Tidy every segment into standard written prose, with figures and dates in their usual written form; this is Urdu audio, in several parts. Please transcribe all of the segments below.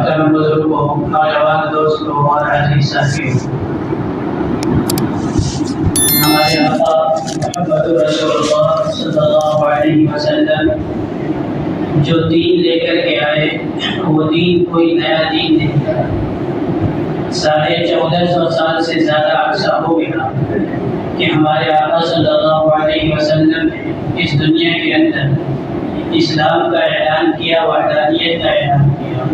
محترم بزرگوں، نوجوان دوستوں اور عزیز ساتھیوں، ہمارے آقا محمد رسول اللہ صلی اللہ علیہ وسلم جو دین لے کر کے آئے وہ دین کوئی نیا دین نہیں تھا۔ 1450 سال سے زیادہ عرصہ ہو گیا کہ ہمارے آقا صلی اللہ علیہ وسلم نے اس دنیا کے اندر اسلام کا اعلان کیا، وحدانیت کا اعلان کیا۔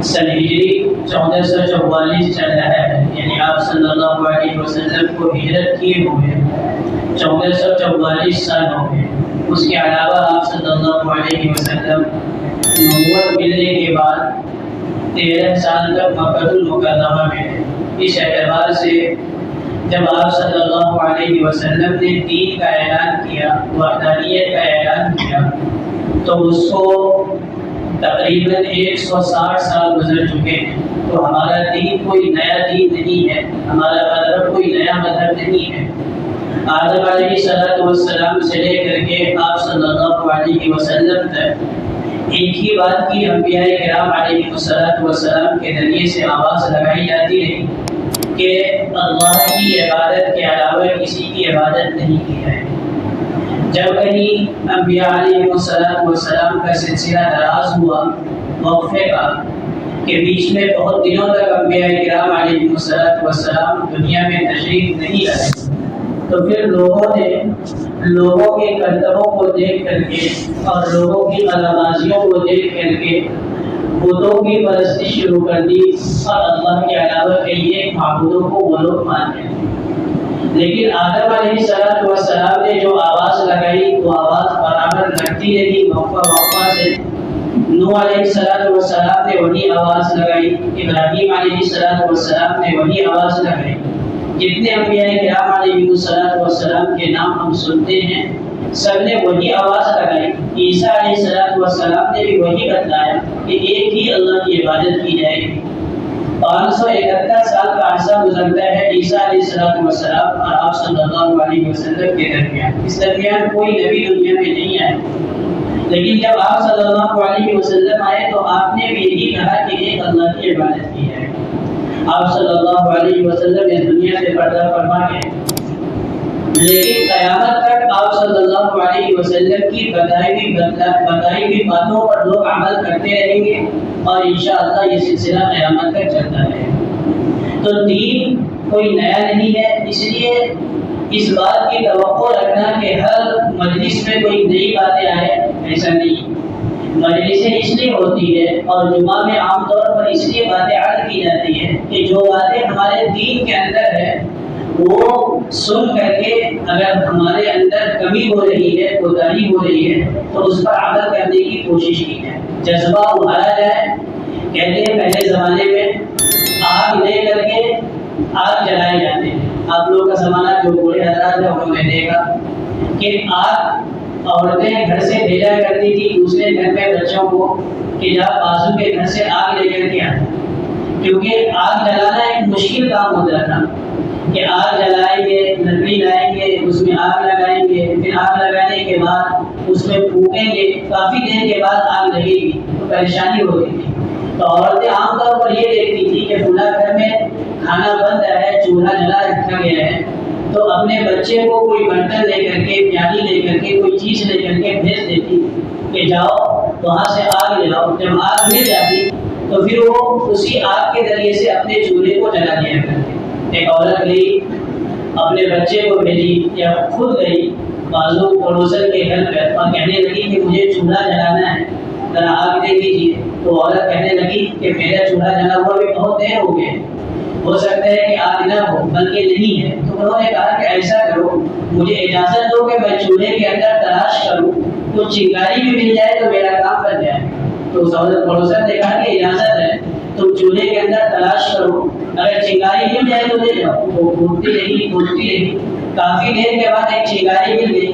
سن ہجری 1444 چل رہا ہے، یعنی آپ صلی اللہ علیہ وسلم کو ہجرت کیے ہوئے 1444 سال ہو گئے۔ اس کے علاوہ آپ صلی اللہ علیہ وسلم نبوت ملنے کے بعد 13 سال تک مکہ المکرمہ میں رہے۔ اس اعتبار سے جب آپ صلی اللہ علیہ وسلم نے دین کا اعلان کیا، وحدانیت کا اعلان کیا، تو اس کو تقریباً 160 سال گزر چکے ہیں۔ تو ہمارا دین کوئی نیا دین نہیں ہے، ہمارا مذہب کوئی نیا مذہب نہیں ہے۔ آدم علیہ السلام سے لے کر کے آپ صلی اللہ علیہ وسلم تک ایک ہی بات کی انبیاء کرام علیہ السلام کے ذریعے سے آواز لگائی جاتی رہی کہ اللہ کی عبادت کے علاوہ کسی کی عبادت نہیں کی جائے۔ جب کہیں انبیاء علیہ السلام کا سلسلہ دراز ہوا وقفے کا، کہ بیچ میں بہت دنوں تک انبیاء کرام علیہ السلام دنیا میں تشریف نہیں لائے، تو پھر لوگوں نے لوگوں کے کرتبوں کو دیکھ کر کے اور لوگوں کی غلبازیوں کو دیکھ کر کے بتوں کی پرستی شروع کر دی، اور اللہ کے علاوہ کے ایک معبودوں کو وہ لوگ مانتے ہیں۔ لیکن آدم علیہ السلام نے جو آواز لگائی وہ آواز برابر لگتی رہی وقفہ سے۔ نوح علیہ السلام نے وہی آواز لگائی، ابراہیم علیہ السلام نے وہی آواز لگائی۔ جتنے انبیاء کرام علیہ السلام کے نام ہم سنتے ہیں سب نے وہی آواز لگائی۔ عیسیٰ علیہ السلام نے بھی وہی بتلایا کہ ایک ہی اللہ کی عبادت کی جائے گی۔ 571 سال کا عرصہ گزرتا ہے عیسیٰ علیہ السلام اور آپ صلی اللہ علیہ وسلم کے درمیان۔ اس درمیان کوئی نبی دنیا میں نہیں آئے، لیکن جب آپ صلی اللہ علیہ وسلم آئے تو آپ نے بھی یہی کہا کہ ایک اللہ کی عبادت کی جائے۔ آپ صلی اللہ علیہ وسلم اس دنیا سے پردہ فرما گئے، لیکن قیامت تک آپ صلی اللہ علیہ وسلم کی بتائی ہوئی باتوں پر لوگ عمل کرتے رہیں گے، اور انشاءاللہ یہ سلسلہ قیامت تک چلتا رہے گا۔ تو دین کوئی نیا نہیں ہے، اس لیے اس بات کی توقع رکھنا کہ ہر مجلس میں کوئی نئی باتیں آئے، ایسا نہیں۔ مجلسیں اس لیے ہوتی ہے اور جمعہ میں عام طور پر اس لیے باتیں عرض کی جاتی ہے کہ جو باتیں ہمارے دین کے اندر ہے وہ سن کر کے اگر ہمارے اندر کمی ہو رہی ہے، کوتاہی ہو رہی ہے، تو اس پر عمل کرنے کی کوشش کی جائے، جذبہ ابھارا جائے۔ کہتے ہیں پہلے زمانے میں آگ لے کر کے آگ جلائے جاتے ہیں۔ آپ لوگ کا زمانہ جو بوڑھے حضرات ہیں انہوں نے دیکھا کہ آگ عورتیں گھر سے بھیجا کرتی تھی دوسرے گھر میں بچوں کو کہ جا بازو کے گھر سے آگ لے کر کے آئے، کیونکہ آگ جلانا ایک مشکل کام ہوتا تھا کہ آگ جلائیں گے، لکڑی لائیں گے، اس میں آگ لگائیں گے، پھر آگ لگانے کے بعد اس میں پھونکیں گے، کافی دیر کے بعد آگ لگے گی تو پریشانی ہوتی تھی۔ تو عورتیں عام طور پر یہ دیکھتی تھی کہ فلاں گھر میں کھانا بن رہا ہے، چولہا جلا رکھا گیا ہے، تو اپنے بچے کو کوئی برتن لے کر کے، پیالی لے کر کے، کوئی چیز لے کر کے بھیج دیتی کہ جاؤ وہاں سے آگ لے لاؤ۔ جب آگ مل جاتی تو پھر وہ اسی آگ کے ذریعے سے اپنے چولہے کو جلا دیا کرتے۔ ایک عورت گئی اپنے بچے کو بھیجی یا خود گئی بازو پڑوسن کے گھر پر اور کہنے لگی کہ مجھے چولہا جلانا ہے، ذرا آگ دے دیجیے۔ تو عورت کہنے لگی کہ میرا چولہا جلا ہوا بھی بہت دیر ہو گئے، ہو سکتا ہے کہ آگ نہ ہو بلکہ نہیں ہے۔ تو انہوں نے کہا کہ ایسا کرو، مجھے اجازت دو کہ میں چولہے کے اندر تلاش کروں، تو چنگاری بھی مل جائے تو میرا کام بن جائے۔ تو اس عورت پڑوسن نے کہا کہ اجازت ہے، تم چولہے کے اندر تلاش کرو، اگر چنگاری مل جائے تو لے جاؤ۔ وہ ڈھونڈتی رہی، کافی دیر کے بعد ایک چنگاری مل گئی،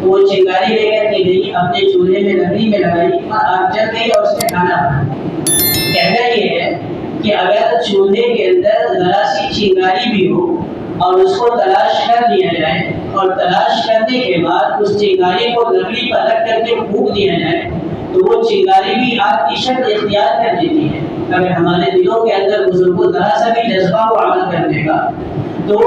تو وہ چنگاری لے کر کے گئی، اپنے چولہے میں لکڑی میں لگائی اور آگ جل گئی اور اس میں کھانا بنا۔ کہنا یہ ہے کہ اگر چولہے کے اندر ذرا سی چنگاری بھی ہو اور اس کو تلاش کر لیا جائے، اور تلاش کرنے کے بعد اس چنگاری کو لکڑی پر رکھ کر کے پھونک دیا جائے، تو وہ چنگاری بھی آگ کی شکل اختیار کر لیتی ہے۔ اگر ہمارے دلوں کے اندر بزرگوں ذرا سا بھی جذبہ ہو عمل کرنے کا، تو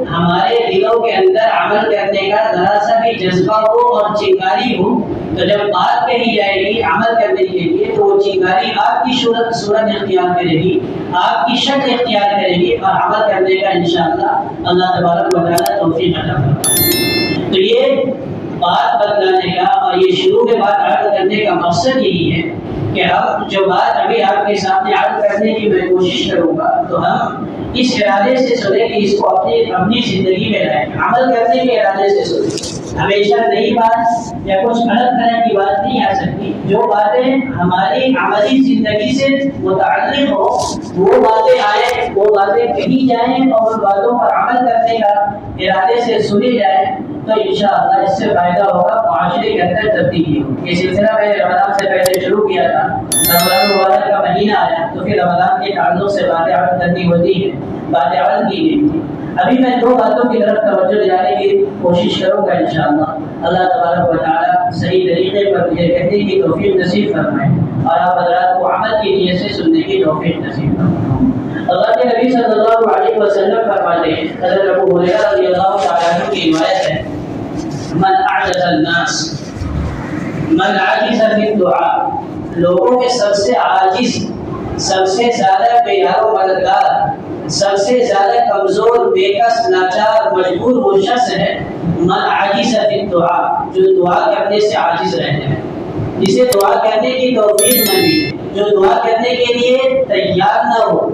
ہمارے دلوں کے اندر عمل کرنے کا ذرا سا بھی جذبہ ہو اور چنگاری ہو، تو جب بات کہی جائے گی عمل کرنے کے لیے تو وہ چنگاری آپ کی صورت اختیار کرے گی، آپ کی شکل اختیار کرے گی، اور عمل کرنے کا انشاءاللہ اللہ تبارک و تعالیٰ توفیق عطا فرمائے۔ تو یہ بات بتلانے کا اور یہ شروع میں بات عرض کرنے کا مقصد یہی ہے کہ اب جو بات ابھی آپ کے سامنے عرض کرنے کی میں کوشش کروں گا تو ہم اس ارادے سے سنیں کہ اس کو اپنی زندگی میں لائیں، عمل کرنے کے ارادے سے سنیں۔ ہمیشہ نئی بات یا کچھ الگ طرح کی بات نہیں آ سکتی، جو باتیں ہماری عملی زندگی سے متعلق ہو وہ باتیں آئیں، وہ باتیں کہی جائیں اور ان باتوں پر عمل کرنے کا ارادے سے سنی جائیں، تو انشاءاللہ اس سے فائدہ ہوگا، معاشرے کے اندر تبدیلی ہوگی۔ یہ سلسلہ میں نے رمضان سے پہلے شروع کیا تھا، رمضان مبارک کا مہینہ آیا تو پھر رمضان کے تعلق سے باتیں عرض کرنی ہوتی ہے، باتیں عرض کی گئی تھی۔ ابھی میں دو باتوں کی طرف توجہ دلانے کی کوشش کروں گا انشاءاللہ۔ اللہ تبارک و تعالیٰ صحیح طریقے پر مجھے کہنے کی توفیق نصیب فرمائے اور آپ حضرات کو عمل کی نیت سے سننے کی توفیق نصیب فرمائے۔ اللہ کے نبی صلی اللہ علیہ وسلم فرماتے ہیں، حضرت ابو ہریرہ رضی اللہ تعالیٰ عنہ کی روایت ہے، من اعجز الناس من عاجز فی الدعاء، لوگوں میں سب سے عاجز، سب سے زیادہ بے یار و مددگار، سب سے زیادہ کمزور، بے کس، لاچار، مجبور وہ شخص ہے من عاجز فی الدعاء، جو دعا کرنے سے عاجز رہتے ہیں، جسے دعا کرنے کی توفیق نہ ملے، جو دعا کرنے کے لیے تیار نہ ہو،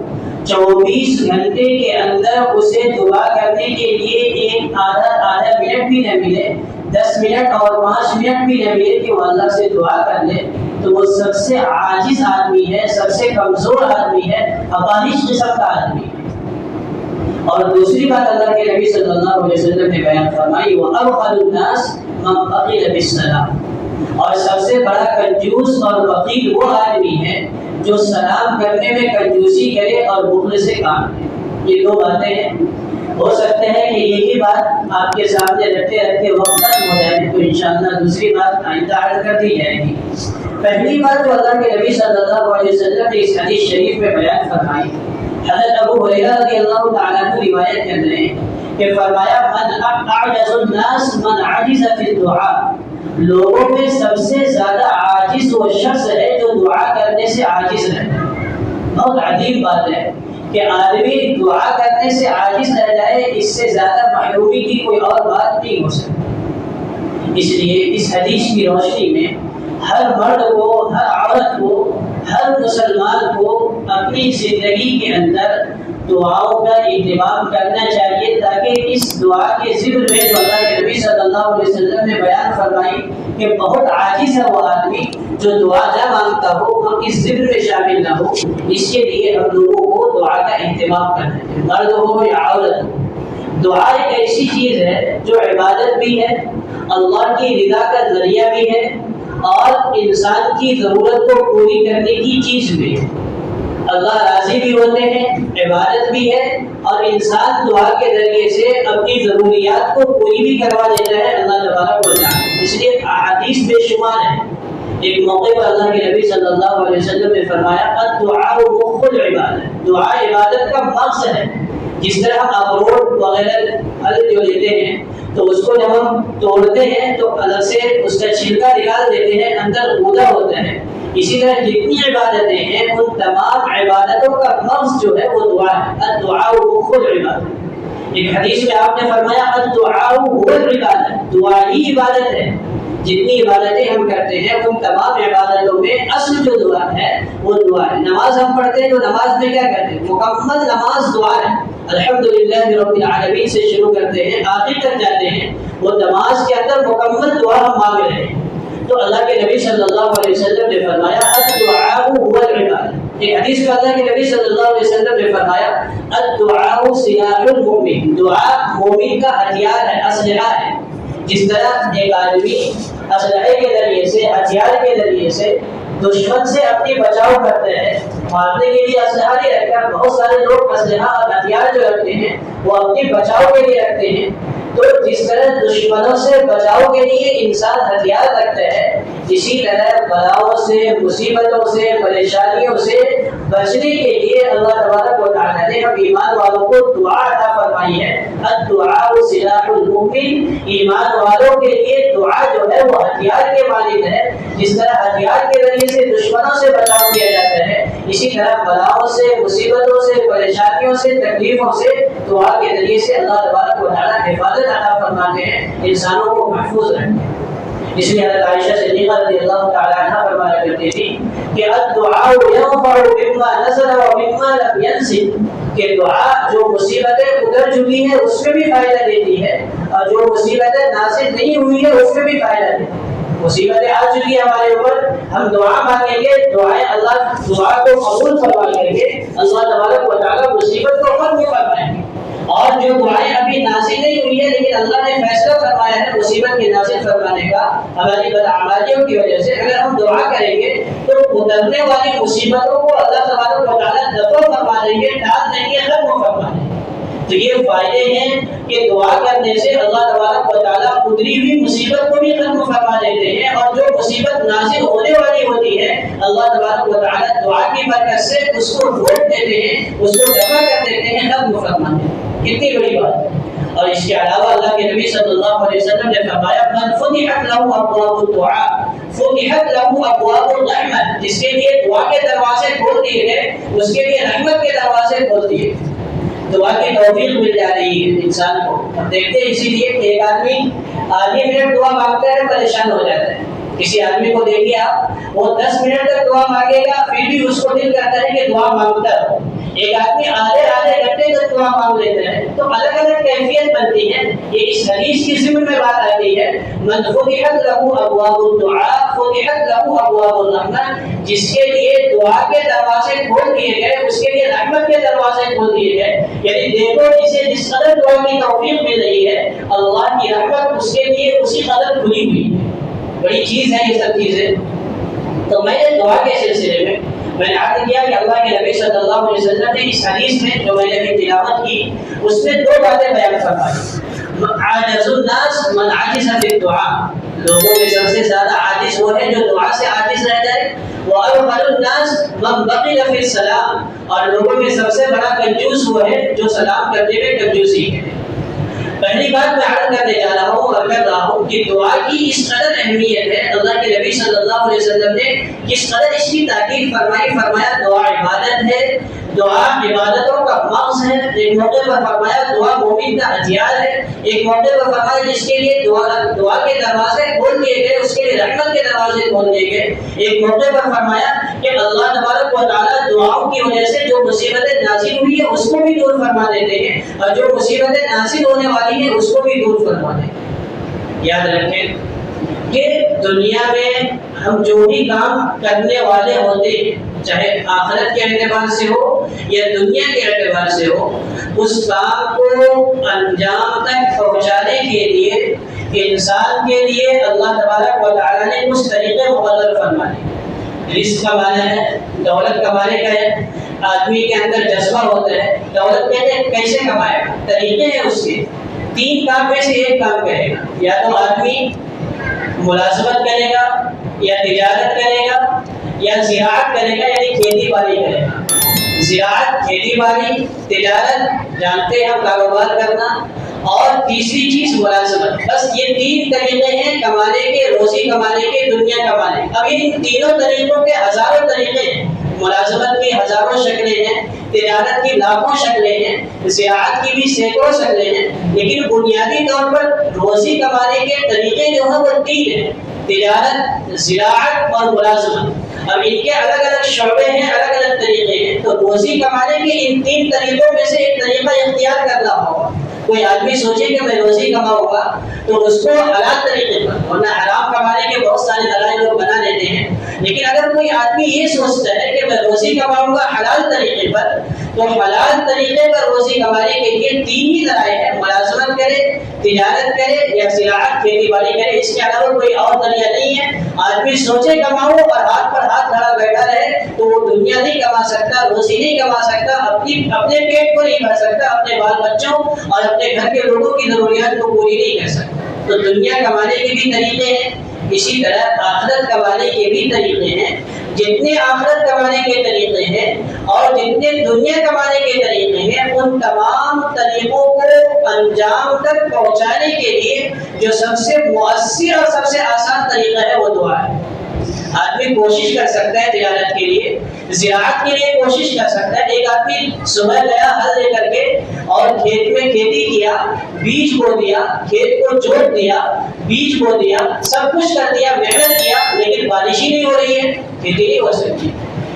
24 گھنٹے کے اندر اسے دعا کرنے کے لیے ایک آدھا منٹ بھی نہ ملے، 10 منٹ اور 5 منٹ بھی نہ ملے کہ وہ اللہ سے دعا کر لے، تو وہ سب سے عاجز آدمی ہے، سب سے کمزور آدمی ہے، اپاہج قسم کا آدمی ہے۔ اور دوسری بات اللہ کے نبی صلی اللہ علیہ وسلم نے بیان فرمائی، وَأَبْخَلُ النَّاسِ مَنْ بَخِلَ بِالسَّلَامِ، اور سب سے بڑا کنجوس اور بخیل وہ آدمی ہے جو سلام کرنے میں کنجوسی کرے اور بخل سے کام کرے۔ یہ دو باتیں ہیں، ہو سکتے ہیں کہ یہی بات آپ کے سامنے رکھتے رکھتے وقت ختم ہو جائے تو انشاءاللہ دوسری بات آئندہ عرض کر دی جائے گی۔ پہلی بات جو اللہ کے نبی صلی اللہ علیہ وسلم نے اس حدیث شریف میں بیان فرمائی، حضرت ابو ہریرہ رضی اللہ تعالیٰ عنہ روایت کر رہے ہیں کہ فرمایا، من اعجز الناس من عجز فی الدعاء، لوگوں میں سب سے زیادہ عاجز وہ شخص ہے جو دعا کرنے سے عاجز رہتا ہے۔ بہت عجیب بات ہے کہ آدمی دعا کرنے سے عاجز رہ جائے، اس سے زیادہ محرومی کی کوئی اور بات نہیں ہو سکتی۔ اس لیے اس حدیث کی روشنی میں ہر مرد کو، ہر عورت کو، ہر مسلمان کو اپنی زندگی کے اندر دعاؤں کا اہتمام کرنا چاہیے، تاکہ اس دعا کے ذکر میں اللہ کے نبی صلی اللہ علیہ وسلم نے بیان فرمائی کہ بہت عاجز ہے وہ آدمی جو دعا نہ مانگتا ہو، ہم اس ذکر میں شامل نہ ہو۔ اس کے لیے ہم لوگوں کو دعا کا اہتمام کرنا چاہیے، مرد ہو یا عورت ہو۔ دعا ایک ایسی چیز ہے جو عبادت بھی ہے، اللہ کی رضا کا ذریعہ بھی ہے، اور انسان کی ضرورت کو پوری کرنے کی چیز بھی ہے۔ اللہ راضی بھی ہوتے ہیں، عبادت بھی ہے، اور انسان دعا کے ذریعے سے اپنی ضروریات کو پوری بھی کروا دیتا ہے اللہ تبارک و تعالیٰ۔ اس لیے احادیث بے شمار ہیں۔ ایک موقع پر اللہ کے نبی صلی اللہ علیہ وسلم نے فرمایا، الدعاء مخ العبادت، دعا عبادت کا مقصد ہے۔ جس طرح ہم اخروٹ وغیرہ پھل جو لیتے ہیں تو اس کو جب ہم توڑتے ہیں تو الگ سے اس کا چھلکا نکال دیتے ہیں، اندر غودا ہوتا ہے۔ اسی طرح جتنی عبادتیں ہیں ان تمام عبادتوں کا مغز جو ہے وہ دعا ہے۔ الدعاء مخ العبادت۔ ایک حدیث میں آپ نے فرمایا، الدعاء هو العبادت، دعا ہی عبادت ہے۔ جتنی عبادتیں ہم کرتے ہیں ان تمام عبادتوں میں اصل جو دعا ہے وہ دعا ہے۔ نماز ہم پڑھتے ہیں تو نماز میں کیا کرتے ہیں؟ مکمل نماز دعا ہے۔ الحمدللہ رب العالمین سے شروع کرتے ہیں، آخر تک جاتے ہیں، وہ نماز کے اندر مکمل دعا ہم مانگ رہے ہیں۔ تو اللہ کے نبی صلی اللہ علیہ وسلم نے فرمایا، الدعاء هو العبادت۔ ایک حدیث میں اللہ کے نبی صلی اللہ علیہ وسلم نے فرمایا، الدعاء سلاح المؤمن، دعا مومن کا ہتھیار ہے، اسلحہ ہے۔ جس طرح ایک آدمی اسلحے کے ذریعے سے، ہتھیار کے ذریعے سے دشمن سے اپنی بچاؤ کرتے ہیں، مارنے کے لیے اسلحہ نہیں رکھتے۔ بہت سارے لوگ اسلحہ اور ہتھیار جو رکھتے ہیں وہ اپنی بچاؤ کے لیے رکھتے ہیں۔ تو جس طرح دشمنوں سے بچاؤ کے لیے انسان ہتھیار رکھتا ہے، اسی طرح بلاؤں سے، مصیبتوں سے، پریشانیوں سے بچنے کے لیے اللہ تبارک و تعالیٰ نے ہم ایمان والوں کو دعا عطا فرمائی ہے۔ الدعاء سلاح المؤمن، ایمان والوں کے لیے دعا جو ہے وہ ہتھیار کے مانند ہے۔ جس طرح ہتھیار کے ذریعے سے دشمنوں سے بچاؤ کیا جاتا ہے، اسی طرح بلاؤں سے، مصیبتوں سے، پریشانیوں سے، تکلیفوں سے دعا کے ذریعے سے اللہ تبارک و تعالیٰ حفاظت عطا فرماتے ہیں، انسانوں کو محفوظ رکھتے ہیں۔ اس لیے حضرت عائشہ صدیقہ رضی اللہ تعالیٰ عنہ فرمایا کرتی تھی کہ الدعاء ينفع مما نزل ومما لم ينزل، کہ دعا جو مصیبتیں اتر چکی ہیں اس میں بھی فائدہ دیتی ہے، اور جو مصیبتیں نازل نہیں ہوئی ہیں اس میں بھی فائدہ دیتی ہے۔ مصیبتیں آ چکی ہیں ہمارے اوپر، ہم دعا مانگیں گے، دعائیں اللہ دعا کو قبول فرمائیں گے، اللہ تبارک و تعالیٰ مصیبت کو ختم فرمائیں گے۔ اور جو دعائیں ابھی نازل نہیں ہوئی ہے لیکن اللہ نے فیصلہ فرمایا ہے مصیبت کے نازل فرمانے کا ہماری بدعمالیوں کی وجہ سے، اگر ہم دعا کریں گے تو اترنے والی مصیبتوں کو اللہ تبارک و تعالیٰ دفع فرما دیں گے، ٹال دیں گے، ختم فرما دیں گے۔ تو یہ فائدے ہیں کہ دعا کرنے سے اللہ تبارک و تعالیٰ اتری ہوئی مصیبت کو بھی ختم فرما دیتے ہیں، اور جو مصیبت نازل ہونے والی ہوتی ہے اللہ تبارک و تعالیٰ دعا کی برکت سے اس کو روک دیتے ہیں، اس کو دفع کر دیتے ہیں، ختم فرما دیتے ہیں۔ کتنی بڑی بات ہے۔ اور اس کے علاوہ اللہ کے نبی صلی اللہ علیہ وسلم نے فرمایا من فتحت له ابواب الدعاء فتحت له ابواب الرحمت، جس کے لیے دعا کے دروازے کھول دیے گئے اس کے لیے رحمت کے دروازے کھول دیے گئے۔ دعا کی توفیق مل جا رہی ہے انسان کو۔ دیکھتے ہیں اسی لیے کہ ایک آدمی آدھی منٹ دعا مانگتا ہے پریشان ہو جاتا ہے۔ کسی آدمی کو دیکھیے آپ، وہ 10 منٹ تک دعا مانگے گا پھر بھی اس کو دل کرتا ہے کہ دعا مانگتا رہو۔ ایک آدمی آدھے گھنٹے تک دعا مانگ لیتا ہے۔ تو الگ الگ کیفیت بنتی ہے۔ یہ اس حدیث کی ضمن میں بات آتی ہے من فتحت له ابواب الدعاء فتحت له ابواب الرحمت، جس کے لیے دعا کے دروازے کھول دیے گئے اس کے لیے رحمت کے دروازے کھول دیے گئے۔ یعنی دیکھو جسے جس قدر دعا کی توفیق مل رہی ہے اللہ کی رحمت اس کے لیے اسی قدر کھلی ہوئی ہے۔ بڑی چیز ہے یہ سب چیزیں۔ تو میں نے دعا کے سلسلے میں نے عرض کیا کہ اللہ کے نبی صلی اللہ علیہ وسلم نے اس حدیث میں جو میں نے ابھی تلاوت کی اس میں 2 باتیں بیان فرمائی۔ عاجز الناس من عاجز بالدعاء، لوگوں میں سب سے زیادہ عاجز وہ ہے جو دعا سے عاجز رہ جائے۔ وأبخل الناس من بخل في السلام، اور لوگوں میں سب سے بڑا کنجوس وہ ہے جو سلام کرنے میں کنجوسی ہے۔ پہلی بات میں عرض کرنے جا رہا ہوں اور کر رہا ہوں کہ دعا کی اس قدر اہمیت ہے، اللہ کے نبی صلی اللہ علیہ وسلم نے کس قدر اس کی تاکید فرمائی۔ فرمایا دعا عبادت ہے، دعا عبادتوں کا مغز ہے۔ ایک موقع پر فرمایا دعا مومن کا ہتھیار ہے، ایک موقع پر فرمایا جس کے لیے دعا کے دروازے کھول دیے گئے اس کے لیے رحمت کے دروازے کھول دیے گئے۔ ایک موقع پر فرمایا کہ اللہ تبارک و تعالیٰ دعاؤں کی وجہ سے جو مصیبتیں نازل ہوئی ہیں اس کو بھی دور فرما دیتے ہیں، اور جو مصیبتیں نازل ہونے والی ہیں اس کو بھی دور فرما دیتے ہیں۔ یاد رکھیں کہ دنیا میں ہم جو بھی کام کرنے والے ہوتے ہیں، چاہے آخرت کے اعتبار سے ہو یا دنیا کے اعتبار سے ہو، اس کام کو انجام تک پہنچانے کے لیے انسان کے لیے اللہ تبارک و تعالیٰ نے کچھ طریقے مقرر فرمائے۔ رزق کمانا ہے، دولت کمانے کا ہے، آدمی کے اندر جذبہ ہوتا ہے دولت کیسے کمائے گا، طریقے ہیں اس کے۔ 3 کام میں سے ایک کام کرے گا، یا تو آدمی ملازمت کرے گا، یا تجارت کرے گا، یا زراعت کرے گا، یعنی کھیتی باڑی کرے گا۔ زراعت، کھیتی باڑی، تجارت جانتے ہیں ہم، کاروبار کرنا، اور تیسری چیز ملازمت۔ بس یہ 3 طریقے ہیں کمانے کے، روزی کمانے کے، دنیا کمانے کے۔ اب ان تینوں طریقوں کے ہزاروں طریقے ہیں۔ ملازمت کی ہزاروں شکلیں ہیں، تجارت کی لاکھوں شکلیں ہیں، زراعت کی بھی سینکڑوں شکلیں ہیں، لیکن بنیادی طور پر روزی کمانے کے طریقے جو ہیں وہ 3 ہیں: تجارت، زراعت اور ملازمت۔ اب ان کے الگ الگ شعبے ہیں، الگ الگ طریقے ہیں۔ تو روزی کمانے کے ان 3 طریقوں میں سے ایک طریقہ اختیار کرنا ہوگا۔ کوئی آدمی سوچے کہ میں روزی کماؤں گا تو اس کو حلال طریقے پر، ورنہ حرام کمانے کے بہت سارے ذرائع لوگ بنا لیتے ہیں، لیکن اگر کوئی آدمی یہ سوچتا ہے کہ میں روزی کماؤں گا حلال طریقے پر، تو حلال طریقے پر روزی کمانے کے لیے 3 ہی ذرائع ہیں، ملازمت کرے، تجارت کرے یا زراعت کھیتی باڑی کرے، اس کے علاوہ کوئی اور ذریعہ نہیں ہے۔ آدمی سوچے کماؤ اور ہاتھ پر ہاتھ دھرا بیٹھا رہے تو وہ دنیا نہیں کما سکتا، روزی نہیں کما سکتا، اپنے پیٹ کو نہیں بھر سکتا، اپنے بال بچوں اور اپنے گھر کے لوگوں کی ضروریات کو پوری نہیں کر سکتا۔ تو دنیا کمانے کے بھی طریقے ہیں، اسی طرح آخرت کمانے کے بھی طریقے ہیں۔ جتنے آخرت کمانے کے طریقے ہیں اور جتنے دنیا کمانے کے طریقے ہیں، ان تمام طریقوں کو انجام تک پہنچانے کے لیے جو سب سے مؤثر اور سب سے آسان طریقہ ہے وہ دعا ہے۔ آدمی کوشش کر سکتا ہے تجارت کے لیے، زراعت کے لیے کوشش کر سکتا ہے۔ ایک آدمی صبح گیا ہل لے کر کے اور کھیت میں کھیتی کیا، بیج بو دیا، کھیت کو جوت دیا، بیج بو دیا، سب کچھ کر دیا، محنت کیا، لیکن بارش ہی نہیں ہو رہی ہے، کھیتی نہیں ہو سکتی۔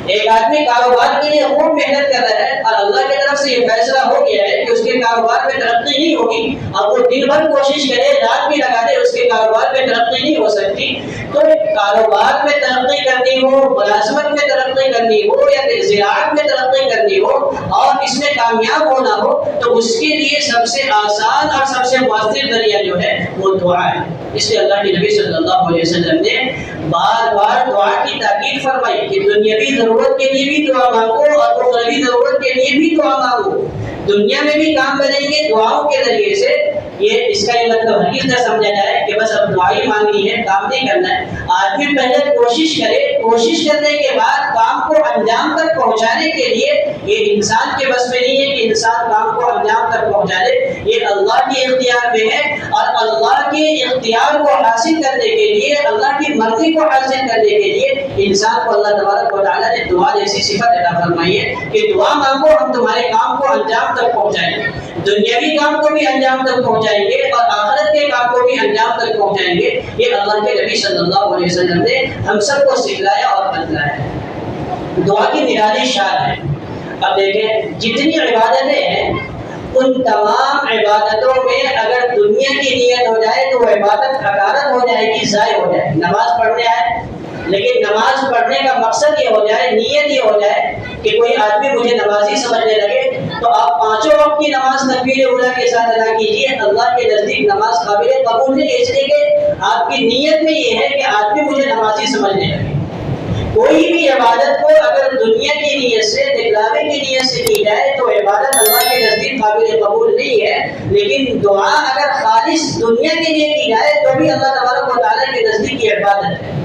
ایک آدمی کاروبار کے لیے خوب محنت کر رہا ہے اور اللہ کی طرف سے یہ فیصلہ ہو گیا ہے کہ اس کے کاروبار میں ترقی نہیں ہوگی، اب وہ دن بھر کوشش کرے، رات بھی لگا دے، اس کے کاروبار میں ترقی نہیں ہو سکتی۔ تو کاروبار میں ترقی کرنی ہو، ملازمت میں ترقی کرنی ہو یا زراعت میں ترقی کرنی ہو اور اس میں کامیاب ہونا ہو، تو اس کے لیے سب سے آسان اور سب سے مؤثر ذریعہ جو ہے وہ دعا ہے۔ اس لیے اللہ کے نبی صلی اللہ علیہ وسلم نے بار بار دعا کی تاکید فرمائی کہ دنیاوی ضرورت کے لیے بھی دعا مانگو اور اخروی ضرورت کے لیے بھی دعا مانگو۔ دنیا میں بھی کام کریں گے دعاؤں کے ذریعے سے، یہ اس کا یہ مطلب ہرگز نہ سمجھا جائے کہ بس اب دعائی مانگنی ہے، کام نہیں کرنا ہے۔ آدمی پہلے کوشش کرے، کوشش کرنے کے بعد کام کو انجام تک پہنچانے کے لیے یہ انسان کے بس میں نہیں ہے کہ انسان کام کو انجام تک پہنچا دے، یہ اللہ کے اختیار میں ہے۔ اور اللہ کے اختیار کو حاصل کرنے کے لیے، اللہ کی مرضی کو حاصل کرنے کے لیے انسان کو اللہ تبارک و تعالیٰ نے دعا جیسی صفت عطا فرمائی ہے کہ دعا مانگو، ہم تمہارے کام کو انجام تک پہنچائیں گے، دنیاوی کام کو بھی انجام تک پہنچائیں گے اور آخرت کے کام کو بھی انجام تک پہنچائیں گے۔ یہ اللہ کے نبی صلی اللہ علیہ وسلم نے ہم سب کو سکھلایا اور بتلایا ہے۔ دعا کی نرالی شان ہے۔ اب دیکھیں جتنی عبادتیں ہیں ان تمام عبادتوں میں اگر دنیا کی نیت ہو جائے تو وہ عبادت حقارت ہو جائے گی، ضائع ہو جائے گی۔ نماز پڑھنے آئے لیکن نماز پڑھنے کا مقصد یہ ہو جائے، نیت یہ ہو جائے کہ کوئی آدمی مجھے نمازی سمجھنے لگے، تو آپ 5 وقت کی نماز تکبیر اولیٰ کے ساتھ ادا کیجیے، اللہ کے نزدیک نماز قابل قبول نہیں ہے، اس لیے کہ آپ کی نیت میں یہ ہے کہ آدمی مجھے نمازی سمجھنے لگے۔ کوئی بھی عبادت کو اگر دنیا کی نیت سے، دکھلاوے کی نیت سے کی جائے تو عبادت اللہ کے نزدیک قابل قبول نہیں ہے۔ لیکن دعا اگر خالص دنیا کے لیے کی جائے تو بھی اللہ تبارک و تعالیٰ کے نزدیک یہ عبادت ہے۔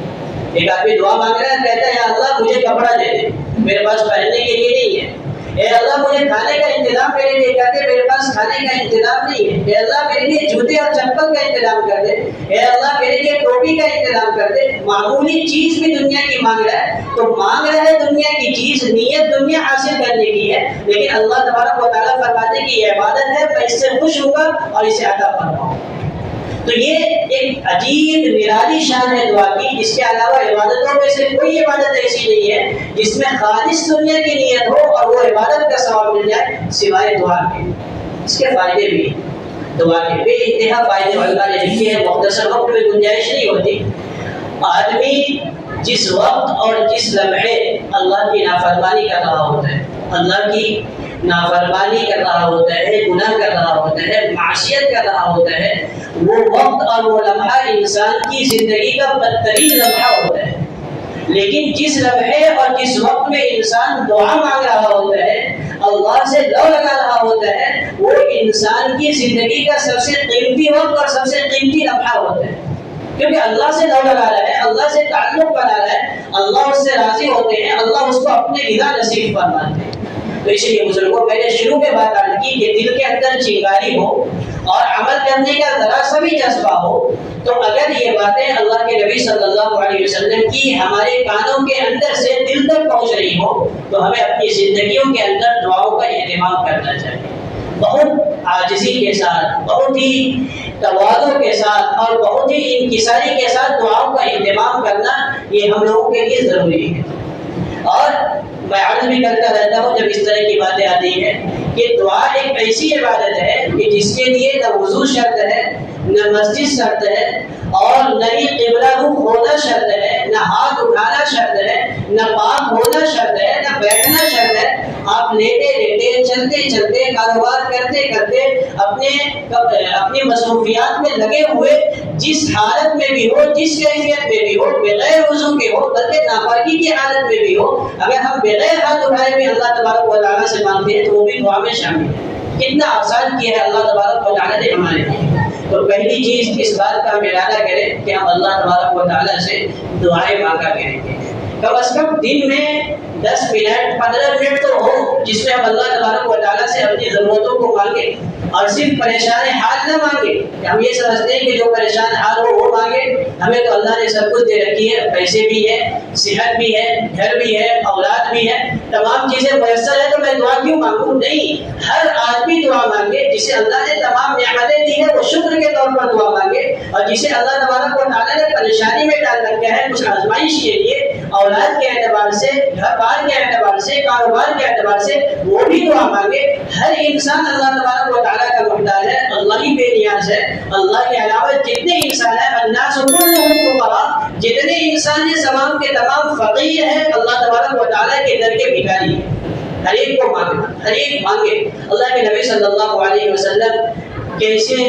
ایک آدمی دعا مانگ رہا ہے، کہتا ہے یا اللہ مجھے کپڑا دے دے، میرے پاس پہننے کے لیے نہیں ہے۔ اے اللہ مجھے کھانے کا انتظام میرے لیے کر دے، میرے پاس کھانے کا انتظام نہیں ہے۔ اے اللہ میرے لیے جوتے اور چپل کا انتظام کر دے، اے اللہ میرے لیے ٹوپی کا انتظام کر دے۔ معمولی چیز بھی دنیا کی مانگ رہا ہے، تو مانگ رہا ہے دنیا کی چیز، نیت دنیا حاصل کرنے کی ہے، لیکن اللہ تبارک و تعالیٰ فرماتے ہیں کہ یہ عبادت ہے، میں اس سے خوش ہوں گا اور اسے عطا فرماؤں۔ تو یہ ایک عجیب نرالی شان ہے دعا کی۔ اس کے علاوہ عبادتوں میں سے کوئی عبادت ایسی نہیں ہے جس میں خالص دنیا کی نیت ہو اور وہ عبادت کا ثواب مل جائے سوائے دعا کے۔ اس کے فائدے بھی دعا کے بے انتہا فائدے علماء نے لکھے ہیں، مختصر وقت میں گنجائش نہیں ہوتی۔ آدمی جس وقت اور جس لمحے اللہ کی نافرمانی کر رہا ہوتا ہے، اللہ کی نافرمانی کر رہا ہوتا ہے، گناہ کر رہا ہوتا ہے، معصیت کر رہا ہوتا ہے، وہ وقت اور وہ لمحہ انسان کی زندگی کا بدترین لمحہ ہوتا ہے۔ لیکن جس لمحے اور جس وقت میں انسان دعا مانگ رہا ہوتا ہے، اللہ سے لو لگا رہا ہوتا ہے، وہ انسان کی زندگی کا سب سے قیمتی وقت اور سب سے قیمتی لمحہ ہوتا ہے، کیونکہ اللہ سے لو لگا رہا ہے، اللہ سے تعلق بنا رہا ہے، اللہ اس سے راضی ہوتے ہیں، اللہ اس کو اپنے رضا نصیب فرماتے ہیں۔ تو اس لیے بزرگوں میں نے شروع میں بات عرض کی کہ دل کے اندر چنگاری ہو اور عمل کرنے کا ذرا سا بھی جذبہ ہو، تو اگر یہ باتیں اللہ کے نبی صلی اللہ علیہ وسلم کی ہمارے کانوں کے اندر سے دل تک پہنچ رہی ہو تو ہمیں اپنی زندگیوں کے اندر دعاؤں کا اہتمام کرنا چاہیے۔ بہت عاجزی کے ساتھ، بہت ہی تواضع کے ساتھ اور بہت ہی انکساری کے ساتھ دعاؤں کا اہتمام کرنا یہ ہم لوگوں کے لیے ضروری ہے۔ اور میں عرض بھی کرتا رہتا ہوں جب اس طرح کی باتیں آتی ہیں کہ دعا ایک ایسی عبادت ہے کہ جس کے لیے نہ وضو شرط ہے، نہ مسجد شرط ہے اور نہ ہی قبلہ رخ ہونا شرط ہے، نہ ہاتھ اٹھانا شرط ہے، نہ پاک ہونا شرط ہے، نہ بیٹھنا شرط ہے۔ آپ لیٹے لیٹے، چلتے چلتے، کاروبار کرتے کرتے، اپنی مصروفیات میں لگے ہوئے جس حالت میں بھی ہو، جس کیفیت میں بھی ہو، بغیر وضو کے ہو، بلکہ ناپاکی کی حالت میں بھی ہو، اگر ہم بغیر ہاتھ اٹھائے بھی اللہ تبارک و تعالیٰ سے مانگتے ہیں تو وہ بھی دعا میں شامل ہے۔ کتنا آسان کیا ہے اللہ تبارک و تعالیٰ نے ہمارے لیے۔ تو پہلی چیز اس بات کا ہم ارادہ کریں کہ ہم اللہ تبارک و تعالیٰ سے دعائیں مانگا کریں گے۔ کم از کم دن میں 10 منٹ 15 منٹ تو ہو جس میں ہم اللہ تبارک و تعالیٰ سے اپنی ضرورتوں کو مانگیں، اور صرف پریشان حال نہ مانگے کہ ہم یہ سمجھتے ہیں کہ جو پریشان حال ہو وہ مانگے، ہمیں تو اللہ نے سب کچھ دے رکھی ہے، پیسے بھی ہے، صحت بھی ہے، گھر بھی ہے، اولاد بھی ہے، تمام چیزیں میسر ہے، تو میں دعا کیوں مانگوں؟ نہیں، ہر آدمی دعا مانگے، جسے اللہ نے تمام نعمتیں دی ہے وہ شکر کے طور پر دعا مانگے، اور جسے اللہ تبارک و تعالیٰ نے پریشانی میں ڈال رکھا ہے کچھ آزمائش کے لیے، اولاد کے اعتبار سے، گھر بار کے اعتبار سے، کاروبار کے اعتبار سے، وہ بھی دعا مانگے۔ ہر انسان اللہ تبارک و تعالیٰ کا محتاج ہے، اللہ ہی بے نیاز ہے۔ اللہ کے علاوہ جتنے انسان ہیں، الناس کلهم فقراء، جتنے انسان ہیں تمام کے تمام فقیر ہیں، اللہ تبارک و تعالیٰ کے در کے بھکاری ہیں۔ ہر ایک کو مانگنا، ہر ایک مانگے۔ اللہ کے نبی صلی اللہ علیہ وسلم کیسے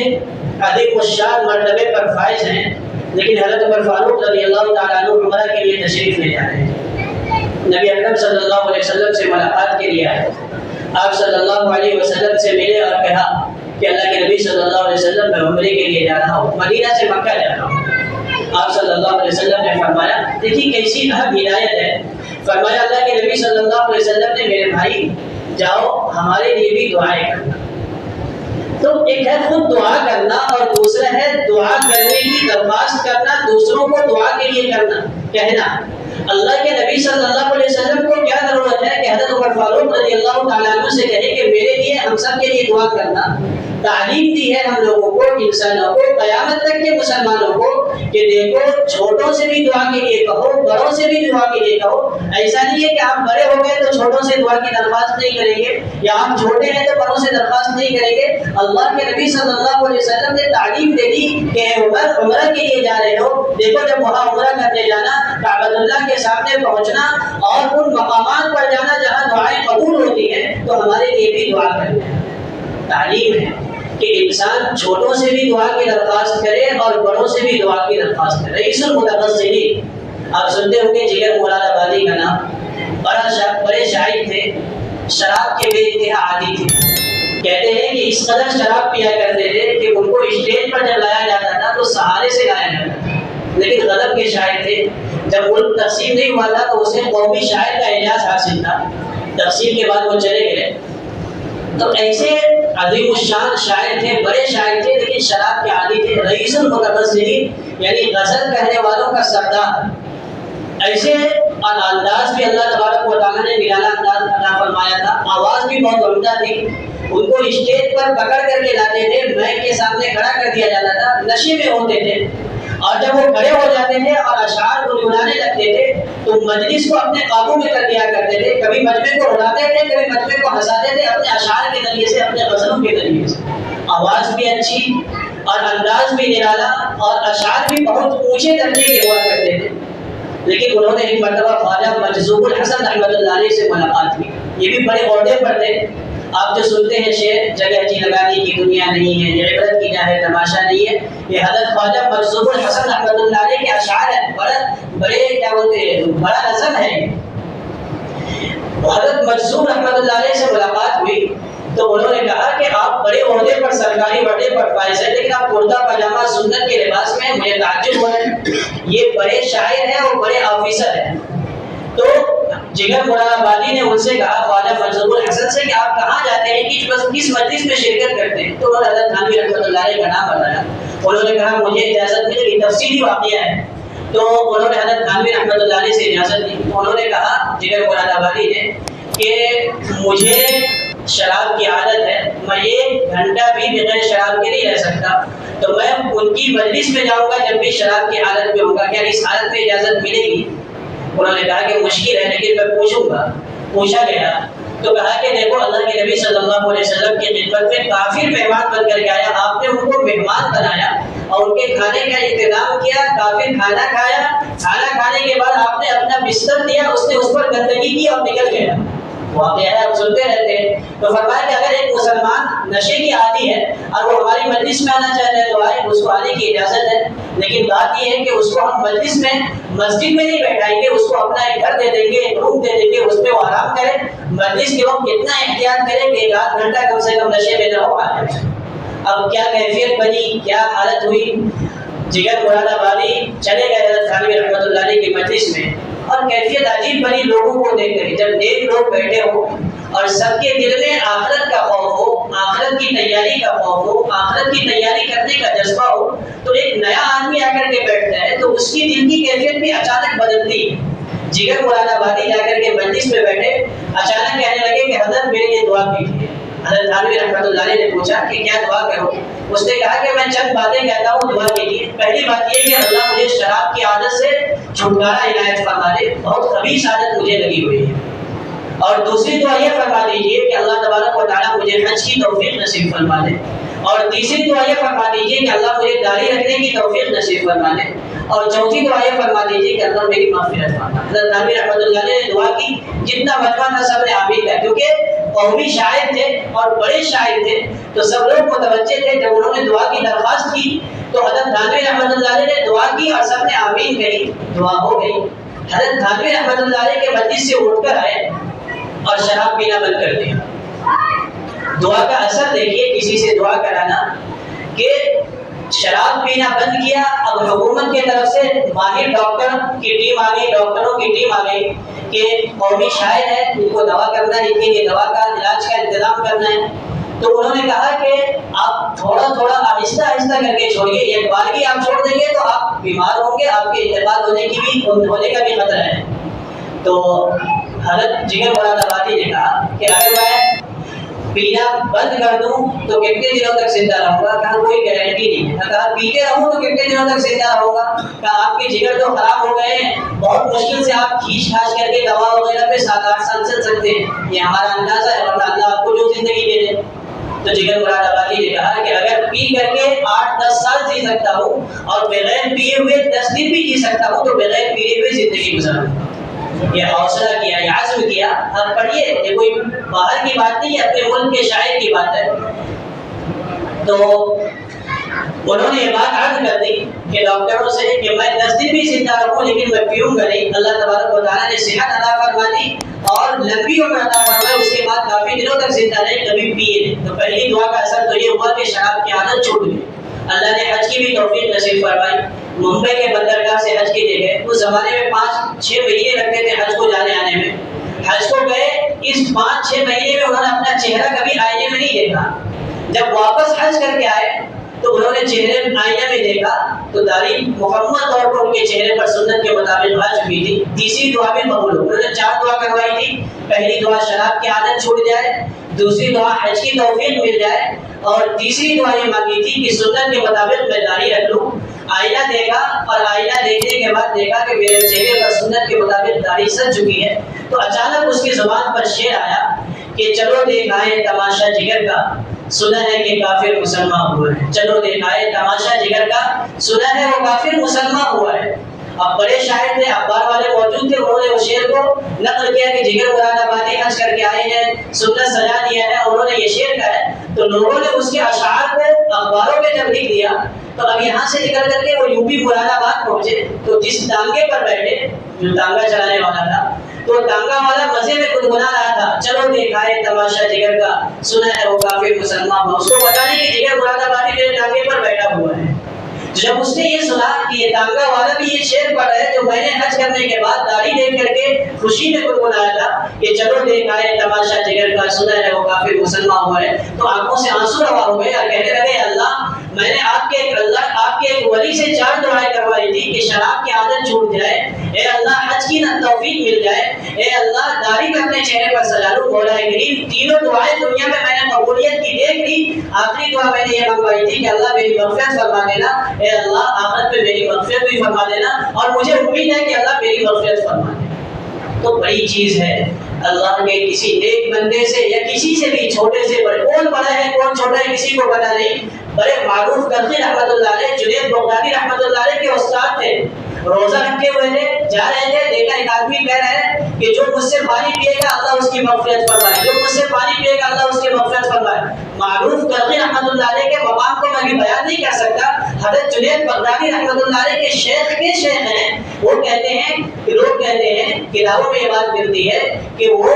عظیم الشان مرتبے پر فائز ہیں، لیکن حضرت عمر فاروق رضی اللہ تعالیٰ عنہ عمرہ کے لیے تشریف لے جا رہے ہیں۔ نبی اکرم صلی اللہ علیہ وسلم سے ملاقات کے لیے آئے، آپ صلی اللہ علیہ وسلم سے ملے اور کہا کہ اللہ کے نبی صلی اللہ علیہ وسلم میں عمرے کے لیے جا رہا ہوں، مدینہ سے مکہ جا رہا ہوں۔ آپ صلی اللہ علیہ وسلم نے فرمایا، دیکھیے کیسی اہم ہدایت ہے، فرمایا اللہ کے نبی صلی اللہ علیہ وسلم نے، میرے بھائی جاؤ ہمارے لیے بھی دعائیں کرنا۔ تو ایک ہے خود دعا کرنا، اور دوسرا ہے دعا کرنے کی درخواست کرنا، دوسروں کو دعا کے لیے کرنا، کہنا۔ اللہ کے نبی صلی اللہ علیہ وسلم کو کیا ضرورت ہے کہ حضرت عمر فاروق رضی اللہ تعالیٰ عنہ سے کہے کہ میرے لیے، ہم سب کے لیے دعا کرنا۔ تعلیم دی ہے ہم لوگوں کو، انسانوں کو، قیامت تک کے مسلمانوں کو، کہ دیکھو چھوٹوں سے بھی دعا کے لیے کہو، بڑوں سے بھی دعا کے لیے کہو۔ ایسا نہیں ہے کہ آپ بڑے ہو گئے تو چھوٹوں سے دعا کی درخواست نہیں کریں گے، یا آپ چھوٹے ہیں تو بڑوں سے درخواست نہیں کریں گے۔ اللہ کے نبی صلی اللہ علیہ وسلم نے تعلیم دے دی کہ عمر عمرہ کے لیے جا رہے ہو، دیکھو جب وہاں عمرہ کرنے جانا، کعبۃ اللہ کے سامنے پہنچنا اور ان مقامات پر جانا جہاں دعائیں قبول ہوتی ہیں، تو ہمارے لیے بھی دعا کرنا۔ تعلیم ہے کہ انسان چھوٹوں سے بھی دعا کی درخواست کرے اور بڑوں سے بھی دعا کی درخواست کرے۔ رئیس المتبصرین، آپ سنتے ہوں گے جگر مراد آبادی کا نام، بڑے شاعر تھے، شراب کے بے انتہا عادی تھے۔ کہتے ہیں کہ اس قدر شراب پیا کرتے تھے کہ ان کو اسٹیج پر جب لایا جاتا تھا تو سہارے سے لایا جاتا تھا، لیکن غضب کے شاعر تھے۔ جب ملک تقسیم نہیں ہوا تھا تو اسے قومی شاعر کا اعزاز حاصل تھا، تقسیم کے بعد وہ چلے گئے۔ تو ایسے عظیم الشان شاعر تھے، بڑے شاعر تھے، لیکن شراب کے عادی تھے۔ رئیس المتبصرین یعنی غزل کہنے والوں کا سردار۔ ایسے انداز بھی اللہ تبارک و تعالیٰ نے نرالا انداز عطا فرمایا تھا، آواز بھی بہت عمدہ تھی۔ ان کو اسٹیج پر پکڑ کر کے لاتے تھے، مائک کے سامنے کھڑا کر دیا جاتا تھا، نشے میں ہوتے تھے، اور جب وہ کھڑے ہو جاتے تھے اور اشعار گنگنانے لگتے تھے تو مجلس کو اپنے قابو میں کر لیا کرتے تھے۔ کبھی مجمع کو اڑاتے تھے، کبھی مجمع کو ہنساتے تھے اپنے اشعار کے ذریعے سے، اپنے غزلوں کے ذریعے سے۔ آواز بھی اچھی اور انداز بھی نرالا، اور اشعار بھی بہت اونچے درجے کے ہوا کرتے تھے۔ لیکن انہوں نے ایک مرتبہ خواجہ مجذوب الحسن رحمۃ اللہ علیہ سے ملاقات کی۔ یہ بھی بڑے عہدے پر تھے۔ آپ جو سنتے ہیں شعر، جگہ جی لگانے کی دنیا نہیں ہے، یہ عبرت کی جائے تماشا نہیں ہے، یہ حضرت خواجہ مجذوب الحسن رحمۃ اللہ علیہ کے اشعار ہیں۔ بڑے کیا بولتے ہیں، بڑا نظم ہے۔ حضرت مجذوب رحمۃ اللہ علیہ سے ملاقات ہوئی تو انہوں نے کہا کہ آپ بڑے عہدے پر، سرکاری عہدے پر فائز ہیں، لیکن آپ کرتا پاجامہ سنت کے لباس میں، مجھے تعجب ہوا ہے۔ یہ بڑے شاعر ہیں اور بڑے آفیسر ہیں۔ تو جگر مراد آبادی نے ان سے کہا، خواجہ مجذوب الحسن سے، کہ آپ کہاں جاتے ہیں، کس مجلس میں شرکت کرتے ہیں؟ تو انہوں نے حضرت تھانوی رحمۃ اللہ علیہ کا نام بتایا۔ انہوں نے کہا مجھے اجازت ملے گی، تفصیلی واقعہ ہے۔ تو انہوں نے حضرت تھانوی رحمۃ اللہ علیہ سے اجازت دی۔ انہوں نے کہا جگر مراد آبادی نے کہ مجھے شراب کی عادت ہے، میں 1 گھنٹہ بھی بغیر شراب کے نہیں رہ سکتا، تو میں ان کی مجلس میں جاؤں گا جب بھی شراب کی حالت میں ہوگا، کیا اس حالت میں اجازت ملے گی؟ انہوں نے کہا کہ مشکل ہے، لیکن میں پوچھوں گا۔ پوچھا گیا تو کہا کہ دیکھو اللہ کے نبی صلی اللہ علیہ وسلم کی خدمت میں کافر مہمان بن کر کے آیا، آپ نے ان کو مہمان بنایا، اور ان کے کھانے کا انتظام کیا، کافر کھانا کھایا، کھانا کھانے کے بعد آپ نے اپنا بستر دیا، اس نے اس پر گندگی کی اور نکل گیا، واقعہ ہے، ہم سنتے رہتے ہیں۔ تو فرمایا کہ اگر ایک مسلمان نشے کی عادی ہے اور وہ ہماری مجلس میں آنا چاہتا ہے تو آئے، اس کو آنے کی اجازت ہے، لیکن بات یہ ہے کہ اس کو ہم مجلس میں مسجد میں نہیں بیٹھائیں گے، اس کو اپنا ایک گھر دے دیں گے، ایک روم دے دیں گے، اس پہ وہ آرام کرے، مجلس کے وقت اتنا احتیاط کرے کہ ایک آدھ گھنٹہ کم سے کم نشے میں نہ ہو آئے۔ اب کیا کیفیت بنی، کیا حالت ہوئی، جگر مراد آبادی چلے گئے حضرت تھانوی رحمۃ اللہ علیہ کی مجلس میں، اور کیفیت عجیب بنی لوگوں کو دیکھ کر، جب نیک لوگ بیٹھے ہو اور سب کے دل میں آخرت کا خوف ہو، آخرت کی تیاری کا خوف ہو، آخرت کی تیاری کرنے کا جذبہ ہو، تو ایک نیا آدمی آ کر کے بیٹھتا ہے تو اس کی دل کی کیفیت بھی اچانک بدلتی ہے۔ جگر مراد آبادی جا کر کے مجلس میں بیٹھے، اچانک کہنے لگے کہ حضرت میرے لیے دعا کیجیے۔ حضرت تھانوی رحمۃ اللہ علیہ نے پوچھا کہ کیا دعا کروں؟ اس نے کہا کہ میں چند باتیں کہتا ہوں، دعا کیجیے۔ پہلی بات یہ کہ اللہ مجھے شراب کی عادت سے چھٹکارا عنایت فرما دے، بہت خبیث عادت مجھے لگی ہوئی ہے۔ اور دوسری دعا یہ فرما دیجیے کہ اللہ تبارک و تعالیٰ مجھے حج کی توفیق نصیب فرما دے۔ اور تیسری دعا یہ فرما دیجیے کہ اللہ مجھے داڑھی رکھنے کی توفیق نصیب فرما دے۔ اور چوتھی دعا یہ فرما دیجیے کہ اللہ میری مغفرت فرما دے۔ حضرت تھانوی رحمۃ اللہ علیہ نے دعا کی، جتنا مجمع تھا سب نے آمین کہا، کیونکہ قومی شاعر تھے اور بڑے شاعر تھے تو سب لوگ متوجہ تھے۔ جب انہوں نے دعا کی درخواست کی تو حضرت تھانوی رحمۃ اللہ علیہ نے دعا کی اور سب نے آمین کہی، دعا ہو گئی۔ حضرت تھانوی رحمۃ اللہ علیہ کے مجلس سے اٹھ کر آئے اور شراب پینا بند کر دیا۔ دعا کا اثر دیکھیے، کسی سے دعا کرانا کہ شراب پینا بند کیا۔ اب حکومت کی طرف سے ماہر ڈاکٹر کی ٹیم آ گئی، ڈاکٹروں کی ٹیم آ گئی کہ قومی شاعر ہے، ان کو دوا کرنا ہے، ان کے لیے دوا کا علاج کا انتظام کرنا ہے۔ تو انہوں نے کہا کہ آپ تھوڑا تھوڑا آہستہ آہستہ کر کے چھوڑیے، ایک بار ہی آپ چھوڑ دیں گے تو آپ بیمار ہوں گے، آپ کے انتقال ہونے کا بھی خطرہ ہے۔ تو حضرت جگر مراد آبادی نے کہا کہ اگر میں پینا بند کر دوں تو کتنے دنوں تک زندہ رہوں گا؟ کہا کوئی گارنٹی نہیں ہے۔ کہا پیتے رہوں تو کتنے دنوں تک زندہ رہوں گا؟ کہا آپ کے جگر تو خراب ہو گئے ہیں، بہت مشکل سے آپ کھینچ کھانچ کر کے دوا وغیرہ پہ 7-8 سال چل سکتے ہیں، یہ ہمارا اندازہ ہے، ورنہ اللہ آپ کو جو زندگی دے دے۔ تو جگر مراد آبادی نے کہا کہ اگر پی کر کے 8-10 سال جی سکتا ہوں اور بغیر پیے ہوئے 10 دن بھی جی سکتا ہوں تو بغیر پیے ہوئے زندگی گزاروں گا۔ یہ حوصلہ کیا، یہ عزم کیا۔ آپ پڑھیے، یہ کوئی باہر کی بات نہیں ہے، اپنے ملک کے شاعر کی بات ہے۔ تو انہوں نے یہ بات عرض کر دی کہ ڈاکٹروں سے کہ میں 10 دن بھی زندہ رہوں لیکن میں پیوں گا نہیں۔ اللہ تبارک و تعالیٰ نے صحت عطا فرما دی اور لمبی عمر عطا فرمائی، اس کے بعد کافی دنوں تک زندہ رہے، کبھی پیے نہیں۔ تو پہلی دعا کا اثر تو یہ ہوا کہ شراب کی عادت چھوٹ گئی۔ اللہ نے حج کی بھی توفیق نصیب فرمائی۔ ممبئی کے بندرگاہ سے حج کے لیے گئے، اس زمانے میں 5-6 مہینے لگتے تھے حج کو جانے آنے میں۔ حج کو گئے، اس 5-6 مہینے میں انہوں نے اپنا چہرہ کبھی آئینے میں نہیں دیکھا۔ جب واپس حج کر کے آئے تو انہوں نے چہرے آئینے میں دیکھا تو داڑھی مکمل طور پر ان کے چہرے پر سنت کے مطابق آ چکی تھی۔ تیسری دعا بھی قبول ہو۔ انہوں نے 4 دعا کروائی تھی۔ پہلی دعا شراب کی عادت چھوٹ جائے، دوسری دعا حج کی توفیق مل جائے، اور تیسری دعا یہ مانگی تھی کہ سنت کے مطابق میں داڑھی رکھ لوں۔ آئینہ دیکھا اور آئینہ دیکھنے کے بعد دیکھا کہ میرے چہرے پر سنت کے مطابق داڑھی سج چکی ہے۔ تو اچانک اس کی زبان پر شعر آیا کہ چلو دیکھائے تماشا جگر کا، سنا ہے کہ کافر مسلمان ہوا ہے۔ چلو دیکھائے تماشا جگر کا، سنا ہے وہ کافر مسلمان ہوا ہے۔ اب بڑے شاعر تھے، اخبار والے موجود تھے، انہوں نے اس شعر کو نقل کیا کہ جگر مراد آبادی حج کر کے آئے ہیں، سنت سجا دیا ہے، انہوں نے یہ شعر کہا ہے۔ تو لوگوں نے اس کے اشعار کو اخباروں میں جب لکھ دیا تو اب یہاں سے نکل کر کے وہ یوپی مراد آباد پہنچے تو جس ٹانگے پر بیٹھے، جو ٹانگا چلانے والا تھا، تو ٹانگا والا مزے میں گنگنا رہا تھا، چلو دیکھائے تماشا جگر کا، سنا ہے وہ کافر مسلمان ہوا۔ اس کو پتا نہیں کہ جگر مراد آبادی میرے ٹانگے پر بیٹھا ہوا ہے۔ جب اس نے یہ سنا کہ یہ ٹانگا والا بھی یہ شعر پڑھ رہا ہے جو میں نے حج کرنے کے بعد داڑھی دیکھ کر کے خوشی میں گنگنایا تھا کہ چلو دیکھائے تماشا جگر کا، سنا ہے وہ کافر مسلمان ہوا ہے، تو آنکھوں سے آنسو روا ہو گئے اور کہنے لگے اللہ میں نے آپ کے ایک ولی سے 4 دعائیں کروائی تھی کہ شراب کی عادت چھوٹ جائے، اے اللہ حج کی توفیق مل جائے، اے اللہ داڑھی میں اپنے چہرے پر سجا لوں۔ مولا کریم تینوں دعائیں دنیا میں نے قبولیت کی دیکھ لی، آخری دعا میں نے یہ منگوائی تھی کہ اللہ میری مغفرت فرما دینا، اے اللہ آخرت میں میری مغفرت بھی فرما دینا، اور مجھے امید ہے کہ اللہ میری مغفرت فرما دے۔ تو بڑی چیز ہے اللہ کے کسی نیک بندے سے یا کسی سے بھی چھوٹے سے بڑے، کون بڑا ہے کون چھوٹا ہے کسی کو پتا نہیں، بڑے معروف کرخی رحمۃ اللہ علیہ، جنید بغدادی رحمۃ اللہ علیہ کے استاد تھے، روزہ رکھے ہوئے تھے، جا رہے تھے، دیکھا ایک آدمی کہہ رہا ہے کہ جو مجھ سے پانی پیے گا اللہ اس کی مغفرت فرمائے، جو مجھ سے پانی پیے گا اللہ اس کی مغفرت فرمائے۔ معروف کرخی رحمۃ اللہ علیہ کے مقام کو میں بھی بیان نہیں کر سکتا، حضرت جنید بغدادی رحمۃ اللہ علیہ کے شیخ ہیں، وہ کہتے ہیں کہ لوگ کہتے ہیں، کتابوں میں یہ بات ملتی ہے کہ وہ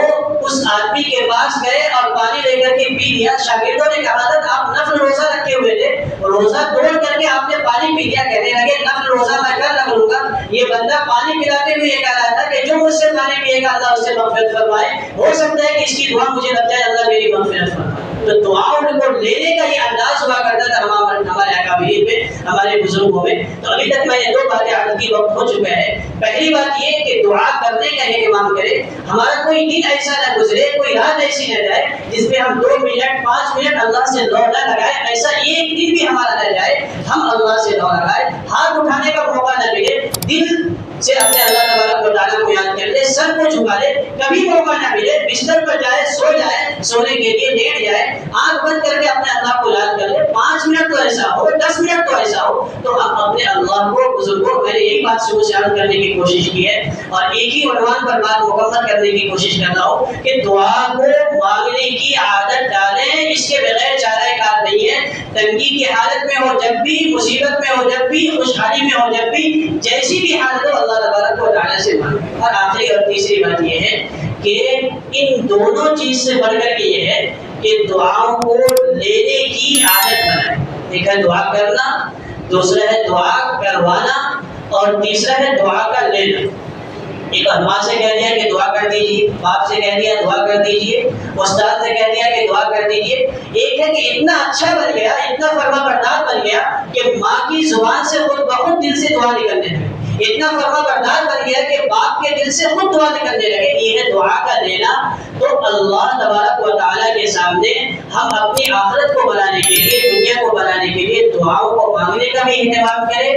اس آدمی کے پاس گئے اور پانی لے کر کے پی لیا، شاگردوں نے کہا حضرت آپ نفل روزہ رکھے ہوئے تھے، روزہ توڑ کر کے آپ نے پانی پی لیا، کہنے لگے نفل روزہ میں کل رکھ لوں گا۔ یہ بندہ پانی پلاتے ہوئے یہ کہہ رہا تھا کہ جو مجھ سے پانی پیے گا اللہ اس سے مغفرت فرمائے، ہو سکتا ہے کہ اس کی دعا مجھے لگ جائے اللہ میری مغفرت فرمائے۔ تو دعاؤں کو لینے کا یہ انداز ہوا کرتا تھا ہمارے اکابرین میں، ہمارے بزرگوں میں۔ تو ابھی تک میں نے دو باتیں عرض کی، وقت ہو چکا ہے۔ پہلی بات یہ کہ دعا کرنے کا اہتمام کرے، ہمارا کوئی دن ایسا نہ گزرے، کوئی رات ایسی نہ جائے جس میں ہم 2 منٹ 5 منٹ اللہ سے دعا نہ لگائے، ایسا ایک دن بھی ہمارا نہ جائے ہم اللہ سے دعا لگائے، ہاتھ اٹھانے کا موقع نہ ملے، دل سے اپنے اللہ تبارک و تعالیٰ کو یاد کر لے، سر کو جھکا لے، کبھی موقع نہ ملے بستر پر جائے، سو جائے، سونے کے لیے لیٹ جائے، آنکھ بند کر کے اپنے اللہ کو یاد کر لے، 5 منٹ تو ایسا ہو، 10 منٹ تو ایسا ہو، تو ہم اپنے اللہ کو بزرگوں، میں نے یہی بات شروع سے عرض کرنے کی کوشش کی ہے اور ایک ہی عنوان پر بات مکمل کرنے کی کوشش کر رہا ہوں کہ دعا کو مانگنے کی عادت ڈالیں، اس کے بغیر چارہ کار نہیں ہے۔ تنگی کی حالت میں ہو، جب بھی مصیبت میں ہو، جب بھی خوشحالی میں ہو، جب بھی جیسی بھی حالت ہو، اللہ تبارک و تعالیٰ سے مانگیں۔ اور آخری اور تیسری بات یہ ہے کہ ان دونوں چیز سے بڑھ کر کے یہ ہے کہ دعاؤں کو لینے کی عادت بنائیں۔ ایک ہے دعا کرنا، دوسرا ہے دعا کروانا، اور تیسرا ہے دعا کا لینا۔ ایک ماں سے کہہ دیا کہ دعا کر دیجیے، باپ سے کہہ دیا دعا کر دیجیے، استاد سے کہہ دیا کہ دعا کر دیجیے۔ ایک ہے کہ اتنا اچھا بن گیا، اتنا فرما بردار بن گیا کہ ماں کی زبان سے خود بخود دل سے دعا نکلنے لگے، اتنا فرما بردار بن گیا کہ باپ کے دل سے خود دعا نکلنے لگے۔ یہ ہے دعا کا لینا۔ تو اللہ تبارک و تعالیٰ کے سامنے ہم اپنی آخرت کو بنانے کے لیے، دنیا کو بنانے کے لیے دعاؤں کو مانگنے کا بھی اہتمام کرے،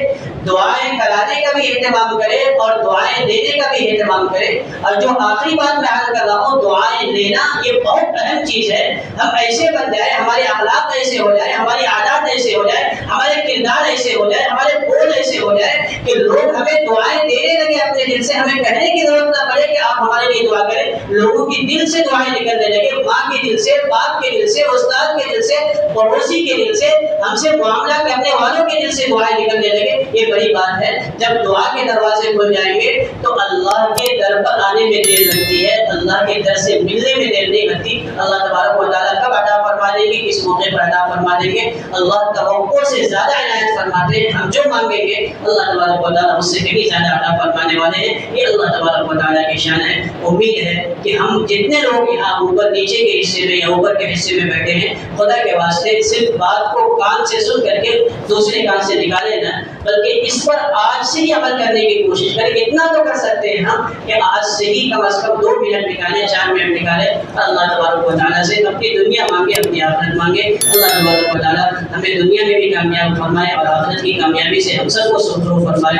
دعائیں کرانے کا بھی اہتمام کرے اور دعائیں دینے کا بھی اہتمام کرے۔ اور جو آخری بات میں عرض کر رہا ہوں، دعائیں لینا، یہ بہت اہم چیز ہے۔ ہم ایسے بن جائے، ہمارے اخلاق ایسے ہو جائے، ہماری عادات ایسے ہو جائے، ہمارے کردار ایسے ہو جائے، ہمارے بول ایسے ہو جائے کہ لوگ ہمیں دعائیں دینے لگے اپنے دل سے، ہمیں کہنے کی ضرورت نہ پڑے کہ آپ ہمارے لیے دعا کریں، لوگوں کی دل سے دعائیں نکلنے لگے، ماں کے دل سے، باپ کے دل سے، استاد کے دل سے، پڑوسی کے دل سے، ہم سے معاملہ کرنے والوں کے دل سے دعائیں نکلنے لگے۔ یہ بڑی بات ہے۔ جب دعا کے دروازے کھل جائیں گے تو اللہ کے در پر آنے میں دیر لگتی ہے، اللہ کے در سے ملنے میں دیر نہیں لگتی۔ اللہ تبارک و تعالیٰ کب عطا فرما دیں گے، کس موقع پر عطا فرما دیں گے، اللہ توقع سے زیادہ عنایت فرماتے ہیں۔ ہم جو مانگیں گے اللہ تبارک و تعالیٰ اس سے کہیں زیادہ عطا فرمانے والے ہیں۔ یہ اللہ تبارک و تعالیٰ کی شان ہے۔ امید ہے کہ ہم جتنے لوگ یہاں اوپر نیچے کے حصے میں یا اوپر کے حصے میں بیٹھے ہیں، خدا کے واسطے صرف بات کو کان سے سن کر کے دوسرے کان سے نکالے نہ، بلکہ اس پر آج سے ہی عمل کرنے کی کوشش کریں۔ اتنا تو کر سکتے ہیں ہم کہ آج سے ہی کم از کم 2 منٹ نکالیں، 4 منٹ نکالیں، اللہ تبارک و تعالیٰ سے اپنی دنیا مانگے، اپنی آخرت مانگے۔ اللہ تبارک و تعالیٰ ہمیں دنیا میں بھی کامیاب فرمائے اور آخرت کی کامیابی سے ہم سب کو سرفراز فرمائے۔